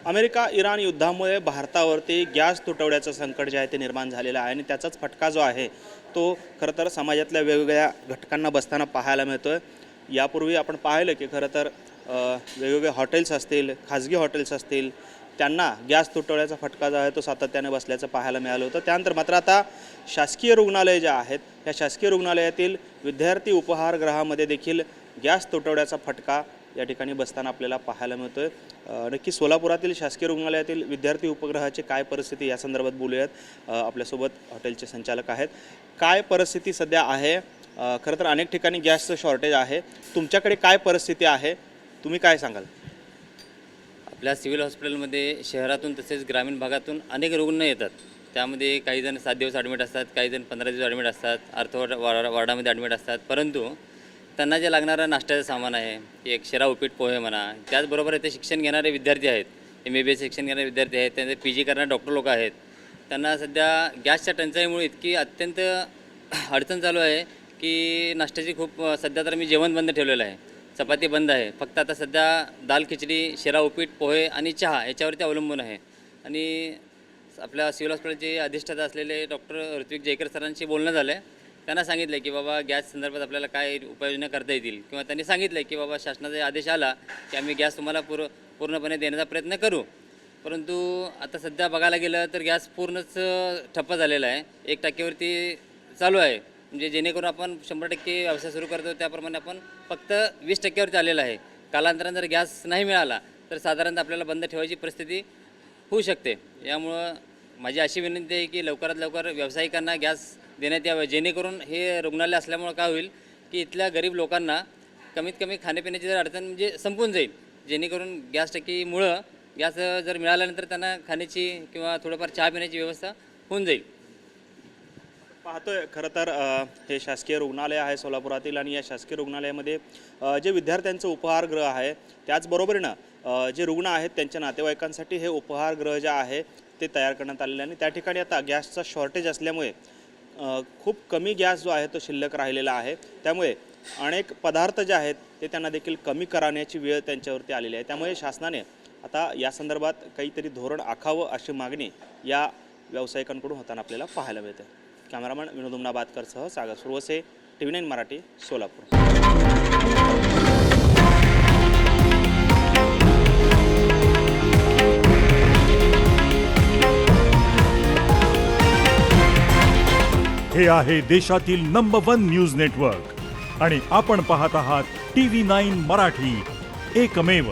America Iran युद्धामुळे भारतावरती gas तुटवड्याचं संकट जे आहे ते निर्माण झालेलं आहे आणि त्याचाच फटका जो आहे तो खरं तर समाजातल्या वेगवेगळ्या घटकांना बसताना पाहायला मिळतो आहे। यापूर्वी आपण पाहिलं की खरं तर वेगवेगळे हॉटेल्स असतील, खाजगी हॉटेल्स असतील, त्यांना गॅस तुटवड्याचा फटका जो आहे तो सातत्याने बसल्याचं पाहायला मिळालं होतं। त्यानंतर मात्र आता शासकीय रुग्णालय जे आहेत या शासकीय रुग्णालयातील विद्यार्थी उपहारगृहामध्ये देखील गॅस तुटवड्याचा फटका या ठिकाणी बसताना आपल्याला पाहायला मिळतोय। नक्की सोलापुरातील शासकीय रुग्णालयातील विद्यार्थी उपग्रहाची काय परिस्थिती या संदर्भात बोलूयात। आपल्यासोबत हॉटेलचे संचालक आहेत। काय परिस्थिती सध्या आहे? खरं तर अनेक ठिकाणी गॅसचं शॉर्टेज आहे, तुमच्याकडे काय परिस्थिती आहे, तुम्ही काय सांगाल? आपल्या सिव्हिल हॉस्पिटलमध्ये शहरातून तसेच ग्रामीण भागातून अनेक रुग्ण येतात। त्यामध्ये काही जण 7 दिवस ॲडमिट असतात, काही जण 15 दिवस ॲडमिट असतात, वार्डामध्ये ॲडमिट असतात। परंतु त्यांना जे लागणारं नाश्त्याचं सामान आहे, एक शिरा उपीट पोहे म्हणा, त्याचबरोबर इथे शिक्षण घेणारे विद्यार्थी आहेत, MBBS शिक्षण घेणारे विद्यार्थी आहेत, त्यांचे PG करणारे डॉक्टर लोक आहेत। त्यांना सध्या गॅसच्या टंचाईमुळे इतकी अत्यंत अडचण चालू आहे की नाश्त्याची खूप सध्या तर मी जेवण बंद ठेवलेलं आहे, चपाती बंद आहे। फक्त आता सध्या दाल खिचडी, शिरा उपीट पोहे आणि चहा याच्यावरती अवलंबून आहे। आणि आपल्या सिव्हिल हॉस्पिटलचे अधिष्ठाता असलेले डॉक्टर ऋत्विक जयकर सरांशी बोलणं झालं आहे। त्यांना सांगितलं की बाबा गॅस संदर्भात आपल्याला काय उपाययोजना करता येतील, किंवा त्यांनी सांगितलं की बाबा शासनाचा आदेश आला की आम्ही गॅस तुम्हाला पूर्णपणे देण्याचा प्रयत्न करू। परंतु आता सध्या बघायला गेलं तर गॅस पूर्णच ठप्प झालेला आहे, 1% चालू आहे। म्हणजे जेणेकरून आपण 100% व्यवसाय सुरू करतो त्याप्रमाणे आपण फक्त 20%वरती आलेलं आहे। कालांतराने जर गॅस नाही मिळाला तर साधारणतः आपल्याला बंद ठेवायची परिस्थिती होऊ शकते। यामुळं माझी अशी विनंती आहे की लवकरात लवकर व्यावसायिकांना गॅस देण्यात यावं, जेणेकरून हे रुग्णालय असल्यामुळं काय होईल की इथल्या गरीब लोकांना कमीत कमी खाण्यापिण्याची जर अडचण म्हणजे संपून जाईल, जेणेकरून गॅस टाकीमुळं गॅस जर मिळाल्यानंतर त्यांना खाण्याची किंवा थोडंफार चहा पिण्याची व्यवस्था होऊन जाईल। पाहतोय खरं तर हे शासकीय रुग्णालय आहे सोलापुरातील आणि या शासकीय रुग्णालयामध्ये जे विद्यार्थ्यांचं उपहारगृह आहे त्याचबरोबरीनं जे रुग्ण आहेत त्यांच्या नातेवाईकांसाठी हे उपहारगृह जे आहे ते तयार करण्यात आलेलं आहे। आणि त्या ठिकाणी आता गॅसचा शॉर्टेज असल्यामुळे खूप कमी गॅस जो आहे तो शिल्लक राहिलेला आहे, त्यामुळे अनेक पदार्थ जे आहेत ते त्यांना देखील कमी करण्याची वेळ त्यांच्यावरती आलेली आहे। त्यामुळे शासनाने आता या संदर्भात काहीतरी धोरण आखावं अशी मागणी या व्यावसायिकांकडून होताना आपल्याला पाहायला मिळते। कॅमेरामॅन विनोद उमनाबादकरसह सागर सुरवसे, TV9 मराठी, सोलापूर। हे आहे देशातील नंबर 1 न्यूज नेटवर्क आणि आपण पाहत आहात TV9 मराठी, एकमेव।